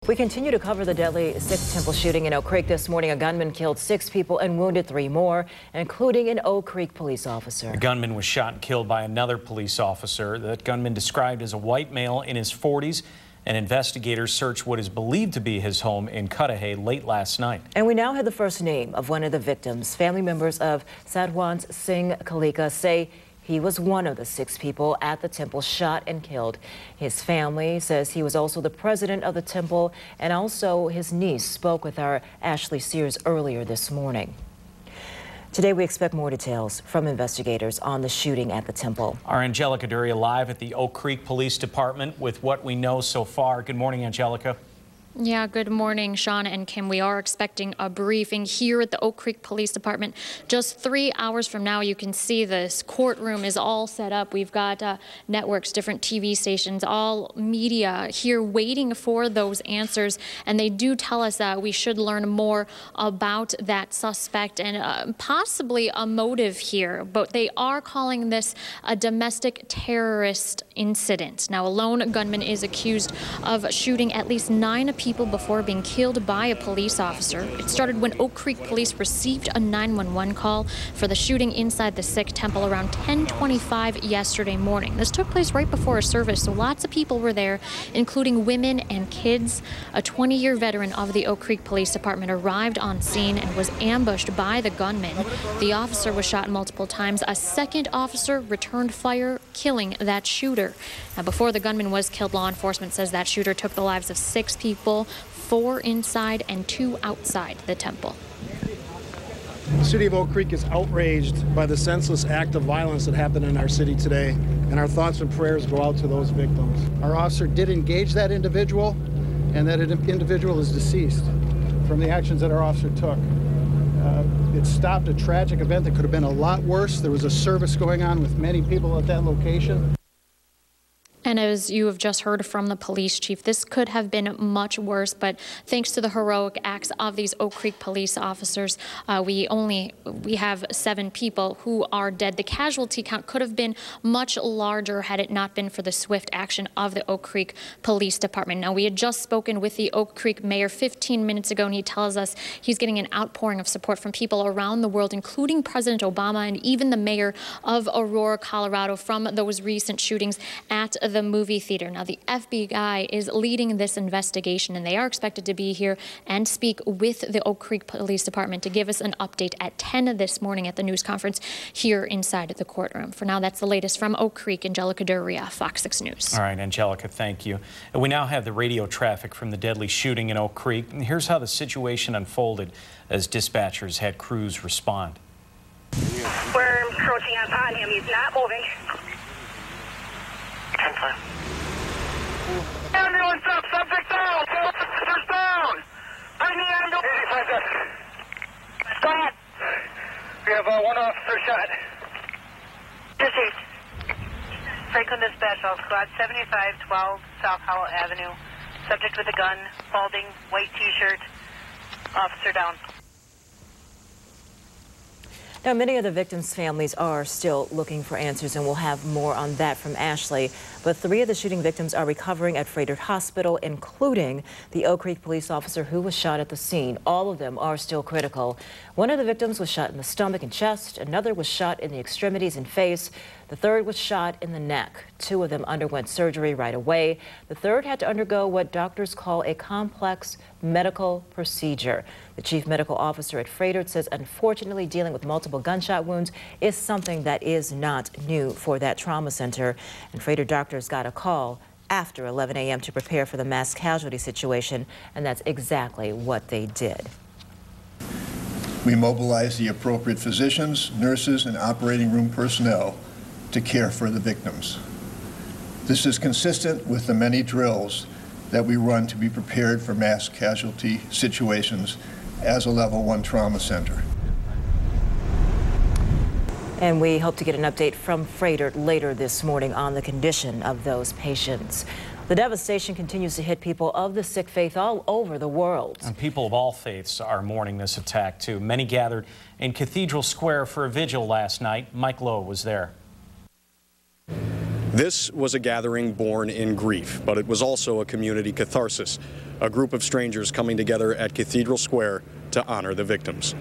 We continue to cover the deadly Sikh temple shooting in Oak Creek this morning. A gunman killed 6 people and wounded 3 more, including an Oak Creek police officer. The gunman was shot and killed by another police officer. That gunman described as a white male in his 40s, and investigators searched what is believed to be his home in Cudahy late last night. And we now have the first name of one of the victims. Family members of Sadhwant Singh Kalika say he was one of the 6 people at the temple shot and killed. His family says he was also the president of the temple, and also his niece spoke with our Ashley Sears earlier this morning. Today we expect more details from investigators on the shooting at the temple. Our Angelica Duria live at the Oak Creek Police Department with what we know so far. Good morning, Angelica. Yeah, good morning, Sean and Kim. We are expecting a briefing here at the Oak Creek Police Department. Just 3 hours from now, you can see this courtroom is all set up. We've got networks, different TV stations, all media here waiting for those answers. And they do tell us that we should learn more about that suspect and possibly a motive here. But they are calling this a domestic terrorist incident. Now, a lone gunman is accused of shooting at least 9 people before being killed by a police officer. It started when Oak Creek police received a 911 call for the shooting inside the Sikh temple around 10:25 yesterday morning. This took place right before a service, so lots of people were there, including women and kids. A 20-year veteran of the Oak Creek Police Department arrived on scene and was ambushed by the gunman. The officer was shot multiple times. A second officer returned fire, killing that shooter. Now, before the gunman was killed, law enforcement says that shooter took the lives of 6 people, 4 inside and 2 outside the temple. The city of Oak Creek is outraged by the senseless act of violence that happened in our city today, and our thoughts and prayers go out to those victims. Our officer did engage that individual, and that individual is deceased from the actions that our officer took. It stopped a tragic event that could have been a lot worse. There was a service going on with many people at that location. And as you have just heard from the police chief, this could have been much worse, but thanks to the heroic acts of these Oak Creek police officers, we have 7 people who are dead. The casualty count could have been much larger had it not been for the swift action of the Oak Creek Police Department. Now, we had just spoken with the Oak Creek mayor 15 minutes ago, and he tells us he's getting an outpouring of support from people around the world, including President Obama and even the mayor of Aurora, Colorado, from those recent shootings at the movie theater. Now, the FBI is leading this investigation, and they are expected to be here and speak with the Oak Creek Police Department to give us an update at 10 this morning at the news conference here inside the courtroom. For now, that's the latest from Oak Creek. Angelica Duria, Fox 6 News. All right, Angelica, thank you. And we now have the radio traffic from the deadly shooting in Oak Creek. And here's how the situation unfolded as dispatchers had crews respond. We're encroaching upon him. He's not moving. Ambulance up, subject down, officers down. Bring the ambulance. 85 deaths. Stop. We have 1 officer shot. Deceased. Franklin Dispatch, all squad 7512 South Howell Avenue. Subject with a gun, balding, white t-shirt. Officer down. Now, many of the victims' families are still looking for answers, and we'll have more on that from Ashley. But 3 of the shooting victims are recovering at Frederick Hospital, including the Oak Creek police officer who was shot at the scene. All of them are still critical. One of the victims was shot in the stomach and chest. Another was shot in the extremities and face. The third was shot in the neck. 2 of them underwent surgery right away. The third had to undergo what doctors call a complex medical procedure. The chief medical officer at Frederick says, unfortunately, dealing with multiple gunshot wounds is something that is not new for that trauma center. And Frederick doctors got a call after 11 a.m. to prepare for the mass casualty situation, and that's exactly what they did. We mobilized the appropriate physicians, nurses, and operating room personnel to care for the victims. This is consistent with the many drills that we run to be prepared for mass casualty situations as a level 1 trauma center. And we hope to get an update from Frederick later this morning on the condition of those patients. The devastation continues to hit people of the Sikh faith all over the world. And people of all faiths are mourning this attack, too. Many gathered in Cathedral Square for a vigil last night. Mike Lowe was there. This was a gathering born in grief, but it was also a community catharsis. A group of strangers coming together at Cathedral Square to honor the victims.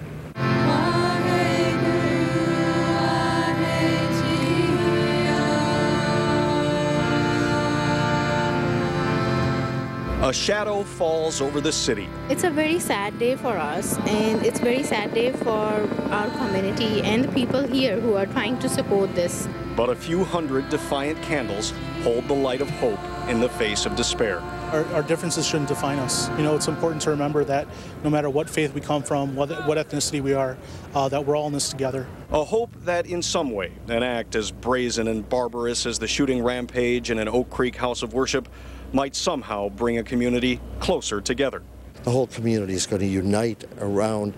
A shadow falls over the city. It's a very sad day for us, and it's a very sad day for our community and the people here who are trying to support this. But a few hundred defiant candles hold the light of hope in the face of despair. Our differences shouldn't define us. You know, it's important to remember that no matter what faith we come from, what ethnicity we are, that we're all in this together. A hope that in some way, an act as brazen and barbarous as the shooting rampage in an Oak Creek house of worship might somehow bring a community closer together. The whole community is going to unite around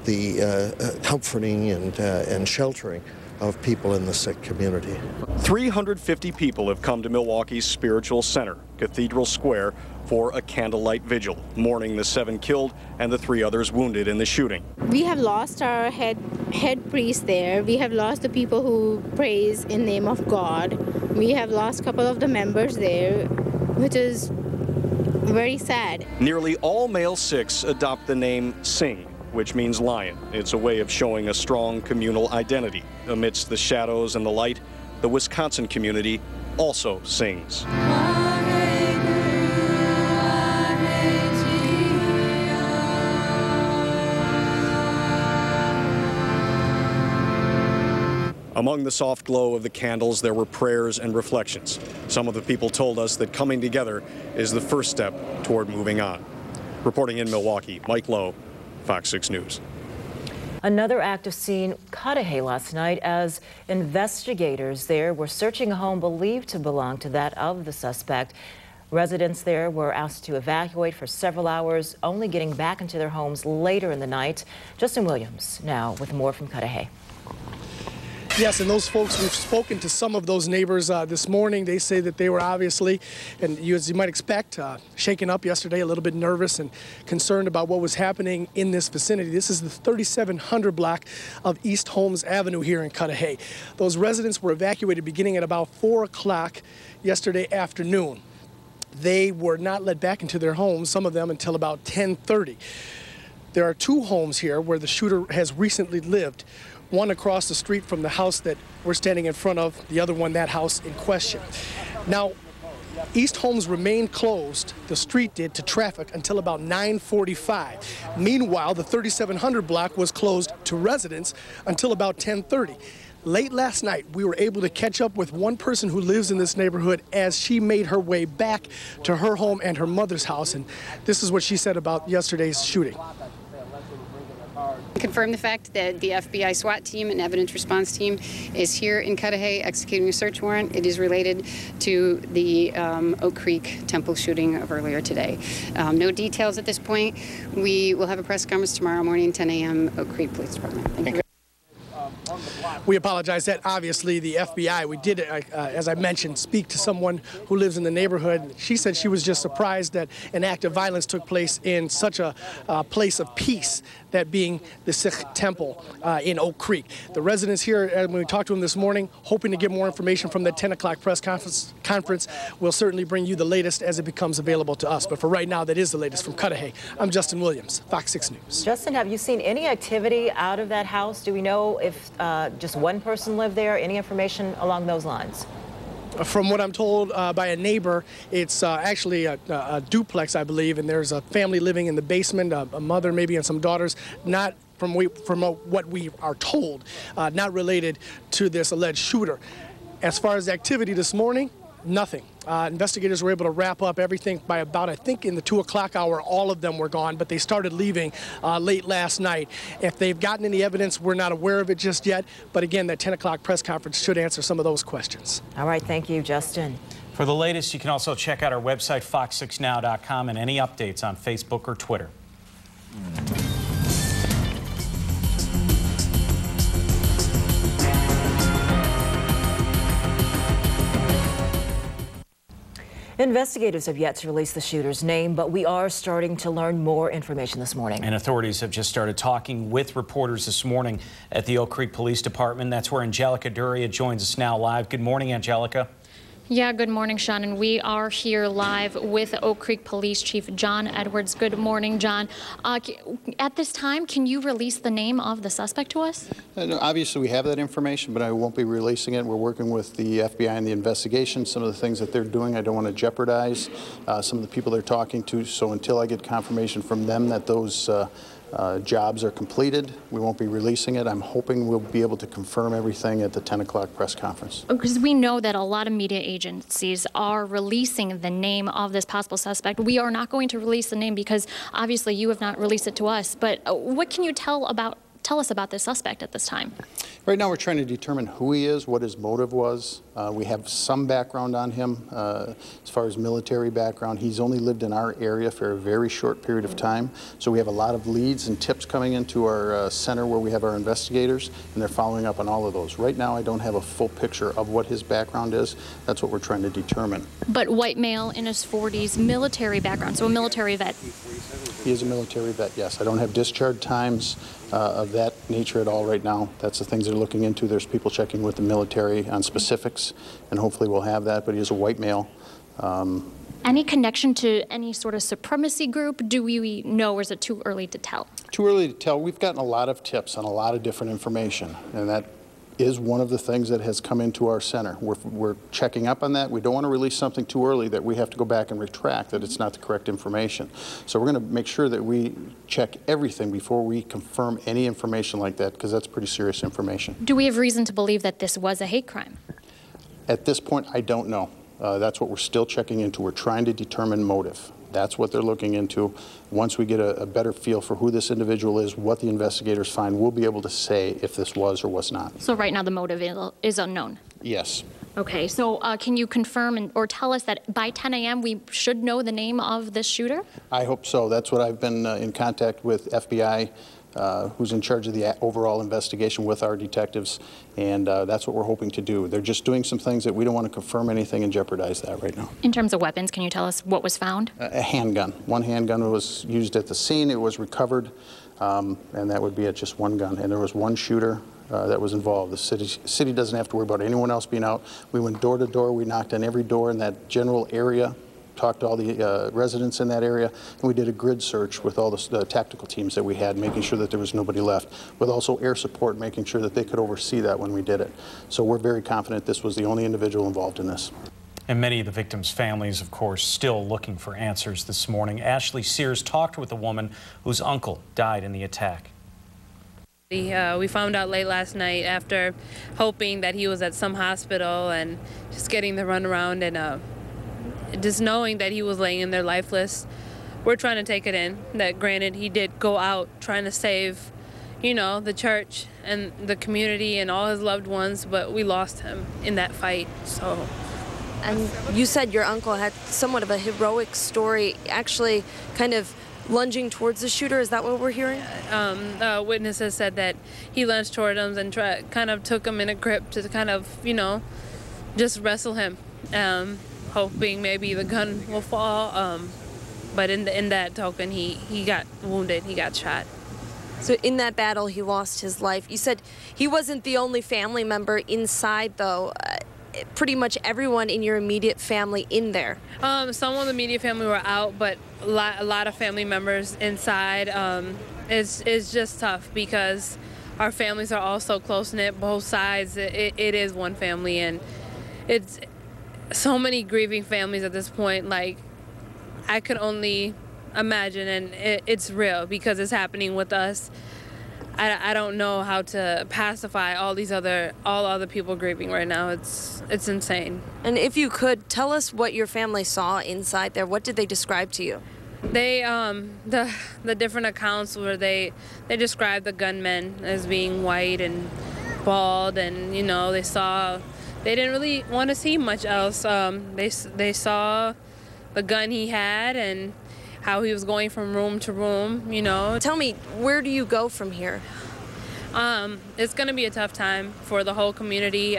the comforting and sheltering of people in the sick community. 350 people have come to Milwaukee's spiritual center, Cathedral Square, for a candlelight vigil, mourning the 7 killed and the 3 others wounded in the shooting. We have lost our head priest there. We have lost the people who praise in the name of God. We have lost a couple of the members there, which is very sad. Nearly all male Sikhs adopt the name Singh, which means lion. It's a way of showing a strong communal identity. Amidst the shadows and the light, the Wisconsin community also sings. Among the soft glow of the candles, there were prayers and reflections. Some of the people told us that coming together is the first step toward moving on. Reporting in Milwaukee, Mike Lowe, Fox 6 News. Another active scene, Cudahy, last night as investigators there were searching a home believed to belong to that of the suspect. Residents there were asked to evacuate for several hours, only getting back into their homes later in the night. Justin Williams now with more from Cudahy. Yes, and those folks, we've spoken to some of those neighbors this morning. They say that they were obviously, and as you might expect, shaken up yesterday, a little bit nervous and concerned about what was happening in this vicinity. This is the 3700 block of East Holmes Avenue here in Cudahy. Those residents were evacuated beginning at about 4 o'clock yesterday afternoon. They were not let back into their homes, some of them until about 10:30. There are 2 homes here where the shooter has recently lived. One across the street from the house that we're standing in front of, the other one, that house in question. Now, East Holmes remained closed, the street did, to traffic until about 9:45. Meanwhile, the 3700 block was closed to residents until about 10:30. Late last night, we were able to catch up with one person who lives in this neighborhood as she made her way back to her home and her mother's house, and this is what she said about yesterday's shooting. Confirm the fact that the FBI SWAT team and evidence response team is here in Cudahy executing a search warrant. It is related to the Oak Creek Temple shooting of earlier today. No details at this point. We will have a press conference tomorrow morning, 10 a.m. Oak Creek Police Department. Thank you. We apologize that obviously the FBI, we did, as I mentioned, speak to someone who lives in the neighborhood. She said she was just surprised that an act of violence took place in such a place of peace, that being the Sikh temple in Oak Creek. The residents here, when we talked to them this morning, hoping to get more information from the 10 o'clock press conference. We'll certainly bring you the latest as it becomes available to us. But for right now, that is the latest from Cudahy. I'm Justin Williams, Fox 6 News. Justin, have you seen any activity out of that house? Do we know if just one person lived there? Any information along those lines? From what I'm told by a neighbor, it's actually a duplex, I believe, and there's a family living in the basement, a mother maybe and some daughters, not from what we are told, not related to this alleged shooter. As far as activity this morning, nothing. Investigators were able to wrap up everything by about, I think, in the 2 o'clock hour, all of them were gone, but they started leaving late last night. If they've gotten any evidence, we're not aware of it just yet. But again, that 10 o'clock press conference should answer some of those questions. All right, thank you, Justin. For the latest, you can also check out our website, fox6now.com, and any updates on Facebook or Twitter. Investigators have yet to release the shooter's name, but we are starting to learn more information this morning. And authorities have just started talking with reporters this morning at the Oak Creek Police Department. That's where Angelica Duria joins us now live. Good morning, Angelica. Yeah, good morning, Sean, and we are here live with Oak Creek Police Chief John Edwards. Good morning, John. At this time, can you release the name of the suspect to us? No, obviously, we have that information, but I won't be releasing it. We're working with the FBI in the investigation. Some of the things that they're doing, I don't want to jeopardize some of the people they're talking to. So until I get confirmation from them that those jobs are completed, we won't be releasing it. I'm hoping we'll be able to confirm everything at the 10 o'clock press conference. Because we know that a lot of media agencies are releasing the name of this possible suspect. We are not going to release the name because obviously you have not released it to us. But what can you tell us about this suspect at this time? Right now we're trying to determine who he is, what his motive was. We have some background on him as far as military background. He's only lived in our area for a very short period of time. So we have a lot of leads and tips coming into our center where we have our investigators, and they're following up on all of those. Right now I don't have a full picture of what his background is. That's what we're trying to determine. But white male in his 40s, military background, so a military vet. He is a military vet, yes. I don't have discharge times of that nature at all right now. That's the things they're looking into. There's people checking with the military on specifics, and hopefully we'll have that, but he is a white male. Any connection to any sort of supremacy group? Do we know, or is it too early to tell? Too early to tell. We've gotten a lot of tips on a lot of different information, and that is one of the things that has come into our center. We're checking up on that. We don't want to release something too early that we have to go back and retract, that it's not the correct information. So we're going to make sure that we check everything before we confirm any information like that, because that's pretty serious information. Do we have reason to believe that this was a hate crime? At this point, I don't know. That's what we're still checking into. We're trying to determine motive. That's what they're looking into. Once we get a better feel for who this individual is, what the investigators find, we'll be able to say if this was or was not. So right now the motive is unknown? Yes. Okay, so can you confirm or tell us that by 10 a.m. we should know the name of this shooter? I hope so. That's what I've been in contact with FBI, who's in charge of the overall investigation with our detectives, and that's what we're hoping to do. They're just doing some things that we don't want to confirm anything and jeopardize that right now. In terms of weapons, can you tell us what was found? A handgun. One handgun was used at the scene. It was recovered, and that would be at just one gun. And there was one shooter that was involved. The city doesn't have to worry about anyone else being out. We went door to door. We knocked on every door in that general area, talked to all the residents in that area, and we did a grid search with all the tactical teams that we had, making sure that there was nobody left, with also air support, making sure that they could oversee that when we did it. So we're very confident this was the only individual involved in this. And many of the victims' families, of course, still looking for answers this morning. Ashley Sears talked with a woman whose uncle died in the attack. We found out late last night after hoping that he was at some hospital and just getting the runaround, and just knowing that he was laying in there lifeless. We're trying to take it in that granted he did go out trying to save, you know, the church and the community and all his loved ones, but we lost him in that fight. So. And you said your uncle had somewhat of a heroic story, actually kind of lunging towards the shooter. Is that what we're hearing? Witnesses said that he lunged toward him and kind of took him in a grip to kind of, you know, just wrestle him, hoping maybe the gun will fall. But in that token, he got wounded. He got shot. So in that battle, he lost his life. You said he wasn't the only family member inside, though. Pretty much everyone in your immediate family in there. Some of the immediate family were out, but a lot of family members inside. It's just tough because our families are all so close-knit, both sides. It is one family, and it's so many grieving families at this point. Like, I could only imagine, and it's real because it's happening with us. I don't know how to pacify all other people grieving right now. It's insane. And if you could, tell us what your family saw inside there. What did they describe to you? They the different accounts where they described the gunmen as being white and bald, and you know they didn't really want to see much else. They saw the gun he had and how he was going from room to room, you know. Tell me, where do you go from here? It's going to be a tough time for the whole community,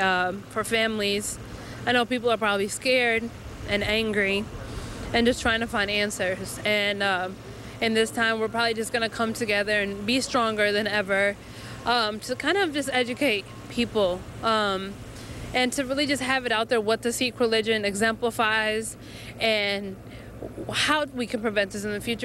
for families. I know people are probably scared and angry and just trying to find answers. And in this time, we're probably just going to come together and be stronger than ever to kind of just educate people. and to really just have it out there what the Sikh religion exemplifies and how we can prevent this in the future.